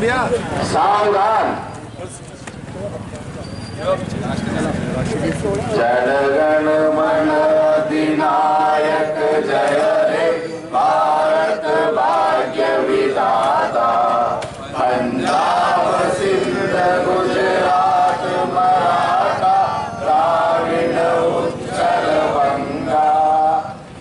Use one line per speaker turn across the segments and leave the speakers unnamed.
भैया
सावधान। जनगण मन अधिनायक जय हे भारत भाग्य विधाता। पंजाब सिंध गुजरात मराठा द्राविड़ उत्कल बंगा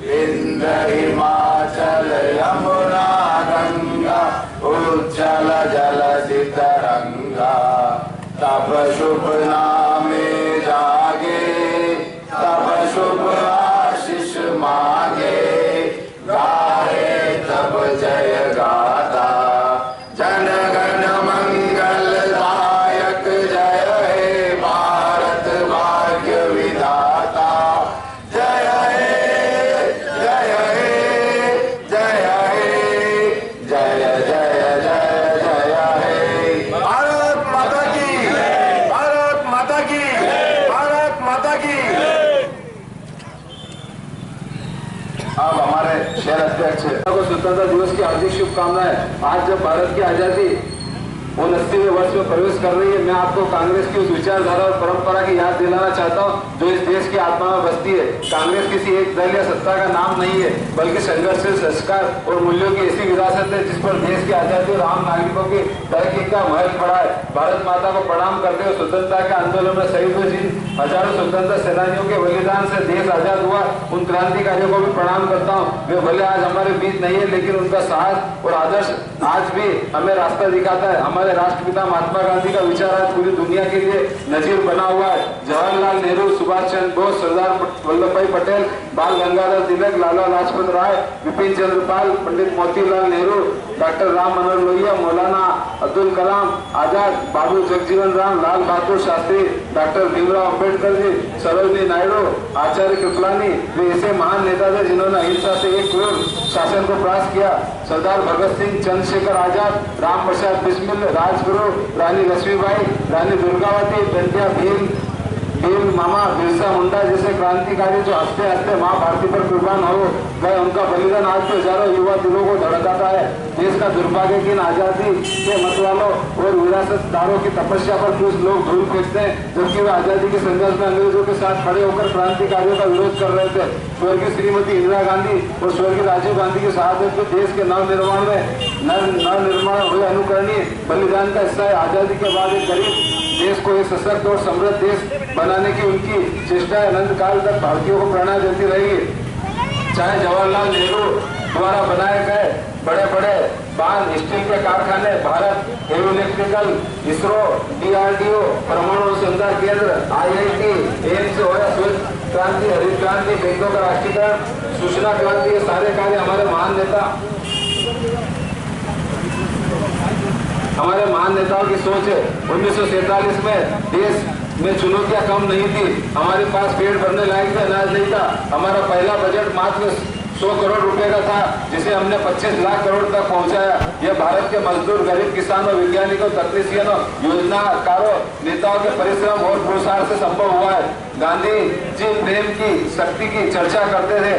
विंध्य हिमाचल यमुना गंगा उज्जल जलधि तरंगा। तब शुभ नामे जागे तब शुभ आशीष मांगे गाए तब जय गाथा। जनगण मंगलदायक जय हे भारत भाग्य विधाता। जय हे जय हे जय हे जय जय जय जय हे। भारत माता की, भारत माता की, भारत माता की। अब हमारे शहर अध्यक्ष को स्वतंत्रता दिवस की हार्दिक शुभकामनाएं। आज जब भारत की आजादी 89वें वर्ष में प्रवेश कर रही है, मैं आपको कांग्रेस की उस विचारधारा और परंपरा की याद दिलाना चाहता हूं जो इस देश की आत्मा में बसती है। कांग्रेस किसी एक दल या सत्ता का नाम नहीं है, बल्कि संघर्षशील संस्कार और मूल्यों की ऐसी विरासत है जिस पर देश की आजादी और आम नागरिकों की तरक्की का महत्व पड़ा है। भारत माता को प्रणाम करते हुए स्वतंत्रता के आंदोलन में शहीद हुए जिन हजारों स्वतंत्रता सेनानियों के बलिदान से देश आजाद हुआ, उन क्रांतिकारियों को भी प्रणाम करता हूँ। वे भले आज हमारे बीच नहीं है, लेकिन उनका साहस और आदर्श आज भी हमें रास्ता दिखाता है। हमारे राष्ट्रपिता महात्मा गांधी का विचार आज पूरी दुनिया के लिए नजीर बना हुआ है। जवाहरलाल नेहरू, सुभाष चंद्र बोस, सरदार वल्लभ भाई पटेल, बाल गंगाधर तिलक, लाला लाजपत राय, विपिन चंद्र पाल, पंडित मोतीलाल नेहरू, डॉक्टर राम मनोहर लोहिया, मौलाना अब्दुल कलाम आजाद, बाबू जगजीवन राम, लाल बहादुर शास्त्री, डॉक्टर भीमराव अम्बेडकर जी, सरोजिनी नायडू, आचार्य कृपलानी, वे ऐसे महान नेता थे जिन्होंने अहिंसा से एक क्रूर शासन को परास्त किया। सरदार भगत सिंह, चंद्रशेखर आजाद, राम प्रसाद बिस्मिल, राजगुरु, रानी लक्ष्मीबाई, रानी दुर्गावती, दंडिया भीम मामा बिरसा मुंडा जैसे क्रांतिकारी जो हंसते हंसते माँ भारती पर कुर्बान हो गए, उनका बलिदान आज के हजारों युवा दिलों को धड़काता है। देश का दुर्भाग्य कि आजादी के मतवालों और विरासतदारों की तपस्या पर कुछ लोग धूल फेंकते हैं, जबकि वे आजादी के संघर्ष में अंग्रेजों के साथ खड़े होकर क्रांतिकारियों का विरोध कर रहे थे। स्वर्गीय श्रीमती इंदिरा गांधी और स्वर्गीय राजीव गांधी की शहादत में देश के नवनिर्माण हुए अनुकरणीय बलिदान का हिस्सा है। आजादी के बाद एक गरीब देश को एक सशक्त और समृद्ध देश बनाने की उनकी चेष्टाएं अनंत काल तक भारतीयों को प्रेरणा देती रहेगी। चाहे जवाहरलाल नेहरू द्वारा बनाए गए बड़े बड़े बांध, स्टील के कारखाने, Bharat heavy electrical, ISRO, DRDO, परमाणु अनुसंधान केंद्र, IIT, एम्स हो या श्वेत क्रांति, हरित क्रांति, बैंकों का राष्ट्रीयकरण, सूचना क्रांति, ये सारे कार्य हमारे महान नेताओं की सोच है। 1947 में देश में चुनौतियां कम नहीं थी। हमारे पास पेट भरने लायक भी अनाज नहीं था। हमारा पहला बजट मात्र 100 करोड़ रुपए का था, जिसे हमने 25 लाख करोड़ तक पहुंचाया। यह भारत के मजदूर, गरीब किसानों, वैज्ञानिकों, तकनीशियनों, योजनाकारों, नेताओं के परिश्रम और पुरुषार्थ से संभव हुआ है। गांधी जी प्रेम की शक्ति की चर्चा करते थे।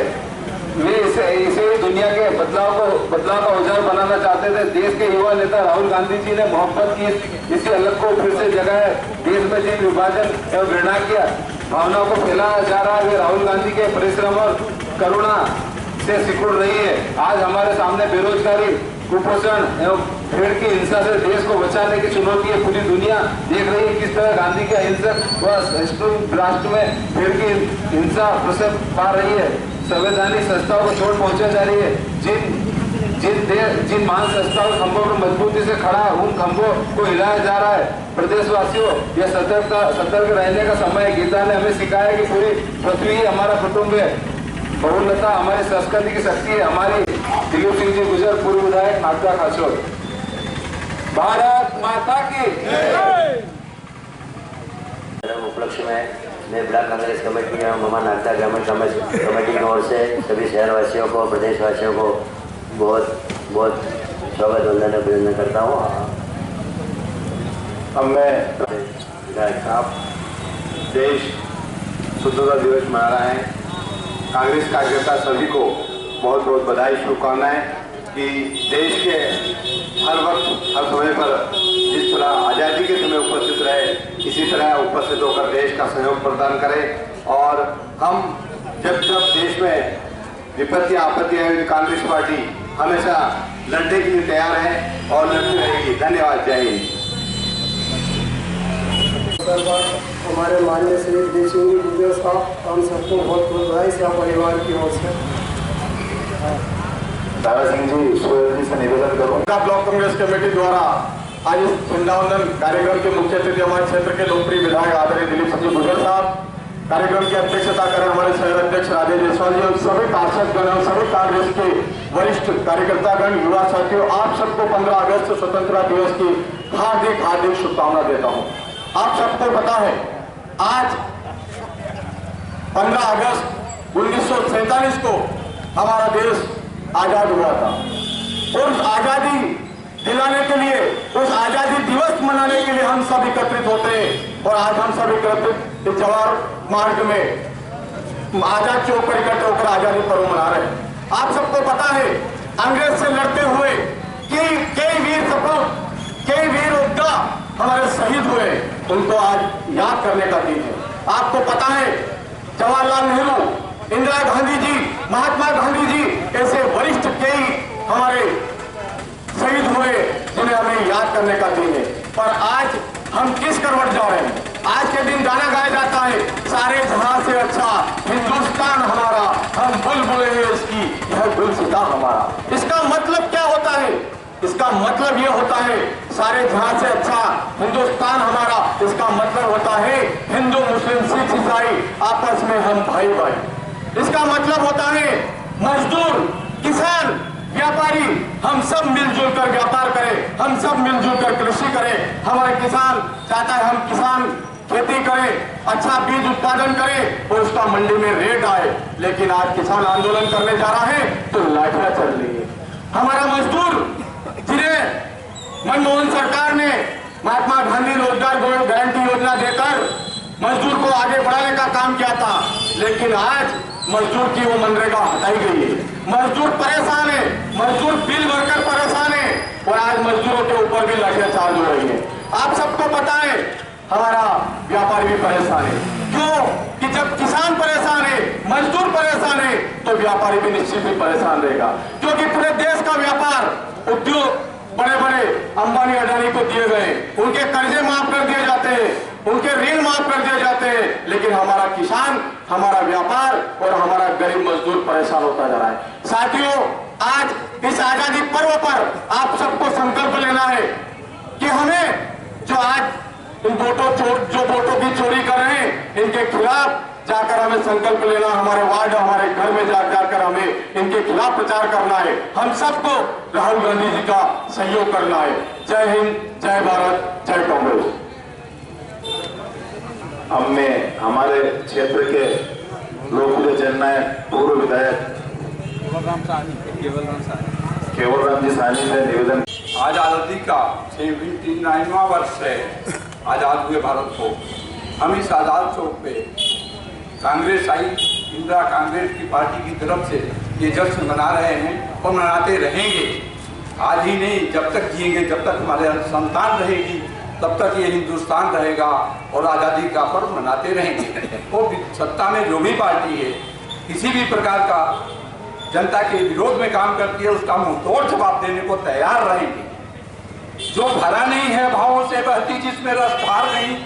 वे इसे दुनिया के बदलाव का औजार बनाना चाहते थे। देश के युवा नेता राहुल गांधी जी ने मोहब्बत की इसी अलग को फिर से जगाया। देश में जिन विभाजन एवं घृणा किया भावनाओं को फैलाया जा रहा है, वे राहुल गांधी के परिश्रम और करुणा से सिकुड़ रही है। आज हमारे सामने बेरोजगारी, कुपोषण एवं भीड़ की हिंसा से देश को बचाने की चुनौती है। पूरी दुनिया देख रही है किस तरह गांधी के अहिंसक व राष्ट्र में भीड़ की हिंसा प्रसव पा रही है। संवैधानिक संस्थाओं को चोट पहुंचाई जा रही है। जिन महान संस्थाओं खंभों पर मजबूती से खड़ा, उन खंभों को हिलाया जा रहा है। प्रदेशवासियों, यह सतर्क रहने का समय है। गीता ने हमें सिखाया कि पूरी पृथ्वी ही हमारा कुटुंब है। बहुलता हमारी संस्कृति की शक्ति है। हमारी दिलीप सिंह जी गुजर, पूर्व विधायक नागदा खाचोर। भारत माता की
उपलक्ष्य में मैं ब्लॉक कांग्रेस कमेटी और मामा नागदा ग्रामीण कमेटी की ओर से सभी शहरवासियों को, प्रदेशवासियों को बहुत बहुत स्वागत वंदन अभिनंदन करता हूँ।
अब मैं विधायक साहब, देश स्वतंत्रता दिवस मना रहा है। कांग्रेस कार्यकर्ता सभी को बहुत बहुत बधाई, शुभकामनाएं।
कि देश के हर वक्त हर समय पर जिस तरह आज़ादी के समय उपस्थित रहे, इसी तरह उपस्थित होकर देश का सहयोग प्रदान करें। और हम जब देश में विपत्ति आपत्ति आएगी, कांग्रेस पार्टी हमेशा लड़ने के लिए तैयार है और लड़ती रहेगी। धन्यवाद। जय हिंद।
हमारे माननीय श्री देशमुख गुजर साहब, हम सबको बहुत बहुत बधाई से परिवार की ओर से।
दारा सिंह जी, सोहेल जी से निवेदन करूँ।
ब्लॉक कांग्रेस कमेटी द्वारा आज इस झंडावंदन कार्यक्रम के मुख्य अतिथि हमारे क्षेत्र के लोकप्रिय विधायक आदरणीय दिलीप सिंह जी गुजर साहब, कार्यक्रम की अध्यक्षता करें हमारे शहर अध्यक्ष राजेश जायसवाल जी और सभी पार्षदगण और सभी कांग्रेस के वरिष्ठ कार्यकर्तागण, युवा साथियों, आप सबको 15 अगस्त स्वतंत्रता दिवस की हार्दिक हार्दिक शुभकामना देता हूँ। आप सबको पता है आज 15 अगस्त 1947 को हमारा देश आजाद हुआ था। उस आजादी दिलाने के लिए, उस आजादी दिवस मनाने के लिए हम सब एकत्रित होते हैं और आज हम सब एकत्रित इस जवाहर मार्ग में आजाद चौक पर इकट्ठे होकर आजादी पर्व मना रहे हैं। आप सबको पता है अंग्रेज से लड़ते हुए कई वीर सपूत, कई वीर योद्धा हमारे शहीद हुए, उनको आज याद करने का दिन है। आपको पता है जवाहरलाल नेहरू, इंदिरा गांधी जी, महात्मा गांधी जी ऐसे वरिष्ठ कई हमारे शहीद हुए जिन्हें हमें याद करने का दिन है। पर आज हम किस करवट जा रहे हैं? आज के दिन गाना गाया जाता है, सारे जहां से अच्छा हिंदुस्तान हमारा, हम बुलबुल हैं इसकी, यह गुलसिता हमारा। इसका मतलब क्या होता है? इसका मतलब यह होता है सारे जहां से अच्छा हिंदुस्तान हमारा। इसका मतलब होता है हिंदू मुस्लिम सिख ईसाई आपस में हम भाई भाई। इसका मतलब होता है मजदूर, किसान, व्यापारी, हम सब मिलजुल कर व्यापार करें, हम सब मिलजुल कर कृषि करें। हमारे किसान चाहता है हम किसान खेती करें, अच्छा बीज उत्पादन करें और उसका मंडी में रेट आए। लेकिन आज किसान आंदोलन करने जा रहा है तो लाठियां चल रही है। हमारा मजदूर जिन्हें मनमोहन सरकार ने महात्मा गांधी रोजगार गारंटी योजना देकर मजदूर को आगे बढ़ाने का काम किया था, लेकिन आज मजदूर की वो मनरेगा हटाई गई है। मजदूर परेशान है, मजदूर बिल भरकर परेशान है और आज मजदूरों के ऊपर भी लाठियां चार्ज हो रही है। आप सबको पता है हमारा व्यापारी भी परेशान है। क्यों? कि जब किसान परेशान है, मजदूर परेशान है तो व्यापारी भी निश्चित ही परेशान रहेगा। क्योंकि पूरे देश का व्यापार, उद्योग बड़े बड़े अंबानी अडानी को दिए गए, उनके कर्जे माफ कर दिए जाते हैं, उनके ऋण माफ कर दिए जाते हैं, लेकिन हमारा किसान, हमारा व्यापार और हमारा गरीब मजदूर परेशान होता जा रहा है। साथियों, आज इस आजादी पर्व पर आप सबको संकल्प लेना है कि हमें जो आज इन जो वोटों की चोरी कर रहे हैं, इनके खिलाफ जाकर हमें संकल्प लेना, हमारे वार्ड, हमारे घर में जाकर हमें इनके खिलाफ प्रचार करना है। हम सबको राहुल गांधी जी का सहयोग करना है। जय हिंद, जय भारत, जय कांग्रेस।
हमने हमारे क्षेत्र के लोकप्रिय जननायक पूर्व विधायक केवल राम जी साहनी से निवेदन।
आज आज़ादी का 79वां वर्ष है आज़ाद हुए भारत को। हम इस आज़ाद चौक पे कांग्रेस आई, इंदिरा कांग्रेस की पार्टी की तरफ से ये जश्न मना रहे हैं और मनाते रहेंगे। आज ही नहीं, जब तक जिएंगे, जब तक हमारे संतान रहेगी, तब तक ये हिंदुस्तान रहेगा और आज़ादी का पर्व मनाते रहेंगे। वो सत्ता में जो भी पार्टी है, किसी भी प्रकार का जनता के विरोध में काम करती है, उसका मुंहतोड़ जवाब देने को तैयार रहेंगे। जो भरा नहीं है भावों से बहती, जिसमें रसधार नहीं,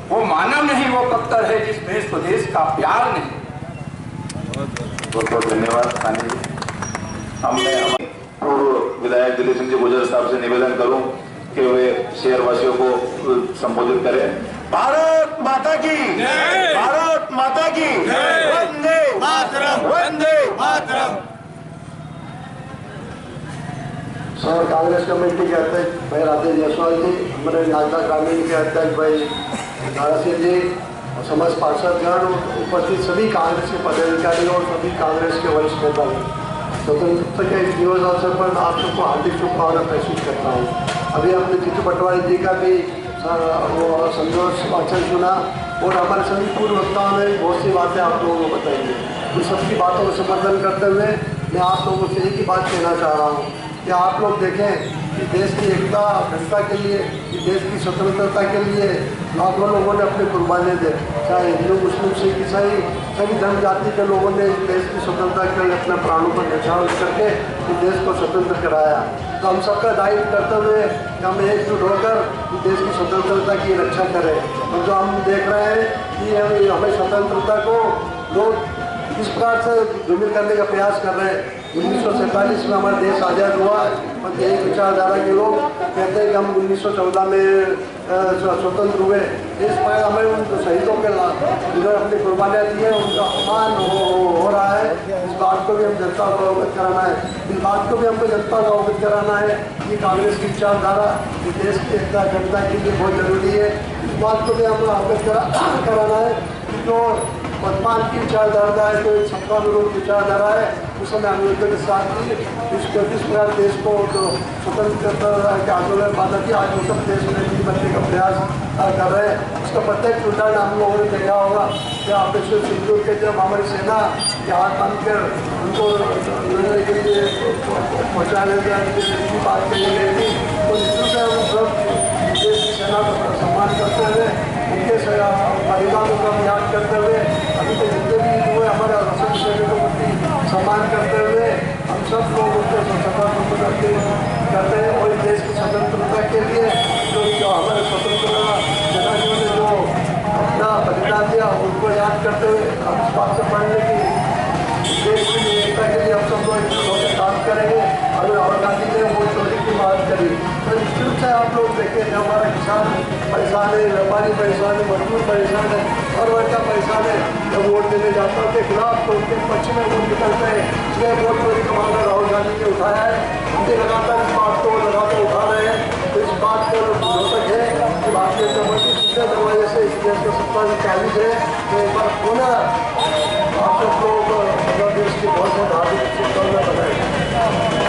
वो मानव नहीं, वो पत्थर है जिसमें स्वदेश का प्यार नहीं।
बहुत बहुत धन्यवाद सानी जी। हमने पूर्व विधायक दिलीप सिंह जी गुजर साहब से निवेदन करूं कि वे शहरवासियों को संबोधित करें।
भारत माता की जय, भारत माता की जय, वंदे मातरम, वंदे मातरम।
शहर कांग्रेस कमेटी के अध्यक्ष भाई राजेश जायसवाल जी, हमारे नागदा ग्रामीण के अध्यक्ष भाई दारा सिंह जी और समाज पार्षदगण, उपस्थित सभी कांग्रेस के पदाधिकारी और सभी कांग्रेस के वरिष्ठ नेता, स्वतंत्रता के इस दिवस अवसर पर आप सबको हार्दिक शुभकामना प्रेषित करता हूँ। अभी हमने जीतू पटवारी जी का भी वो संतोष वाचन सुना और हमारे सभी पूर्व वक्ताओं ने बहुत सी बातें आप लोगों को बताई हैं। उन सबकी बातों को समर्थन करते हुए मैं आप लोगों से एक ही बात कहना चाह रहा हूँ कि आप लोग देखें कि देश की एकता अखंडता के लिए, कि देश की स्वतंत्रता के लिए लाखों लोगों ने अपनी कुर्बानियाँ दी, चाहे हिंदू मुस्लिम सिख ईसाई सभी धर्म जाति के लोगों ने इस देश की स्वतंत्रता के लिए अपने प्राणों पर न्यौछावर करके इस देश को स्वतंत्र कराया। तो हम सबका दायित्व करते हुए कि हम एकजुट होकर इस देश की स्वतंत्रता की रक्षा करें। और जो हम देख रहे हैं कि हमें स्वतंत्रता को लोग किस प्रकार से धूमिल करने का प्रयास कर रहे हैं। 1947 में हमारा देश आज़ाद हुआ और एक विचारधारा के लोग कहते हैं कि हम 1914 में स्वतंत्र हुए। इस पर हमें उन शहीदों के जिन्होंने अपनी कुर्बानियाँ दी हैं उनका अपमान हो रहा है। इस बात को भी हम जनता को अवगत कराना है। इस बात को भी हमको जनता को अवगत कराना है कि कांग्रेस की विचारधारा इस देश की एकता अखंडता के लिए बहुत जरूरी है। इस बात को भी हमें अवगत कराना है कि जो वर्तमान की विचारधारा है, जो सबका विरोध विचारधारा है, उस समय अंग्रेजों के साथ ही किस प्रकार देश को स्वतंत्रता के आंदोलन बाधा की आज वो सब देश में नहीं बनने का प्रयास कर रहे हैं। उसका प्रत्येक उदाहरण हम लोगों ने देखा होगा कि ऑपरेशन सिंदूर के जब हमारी सेना के हाथ बांध कर उनको लड़ने के लिए पहुँचाने की बात कही गई थी, तो निश्चित है वो सब देश की सेना का सम्मान करते हुए उनके बलिदानों का याद करते हुए अभी तो जितने भी हुए हमारे रसम सैनिकों के प्रति सम्मान करते हुए हम सब लोग उनके स्वतंत्रता करते हैं। और इस देश की स्वतंत्रता के लिए जो हमारे स्वतंत्रता सेनानियों ने जो अपना बलिदान दिया उनको याद करते हुए हम इस बात से पढ़ने की देश की एकता के लिए हम सब लोग काम करेंगे। और राहुल गांधी ने वो चोरी की बात करी तो निश्चित से आप लोग देखें कि हमारा किसान परेशान है, व्यापारी परेशान है, मजदूर परेशान है, हर वर्ग का परेशान है। जब वोट देने जाता है के खिलाफ तो उनके पक्ष में वोट निकलते हैं। इसलिए वोट चोरी का मामला राहुल गांधी ने उठाया है। उनके लगातार इस बात को लगातार उठा रहे हैं। तो इस बात को रोचक है कि भारतीय जनता पार्टी पिछले दरवाजे से इस देश का सत्ता में काबिज है। तो एक बार पुनः आप सब लोग देश की बहुत बहुत हार्दिक शुभकामनाएं बनाएंगे।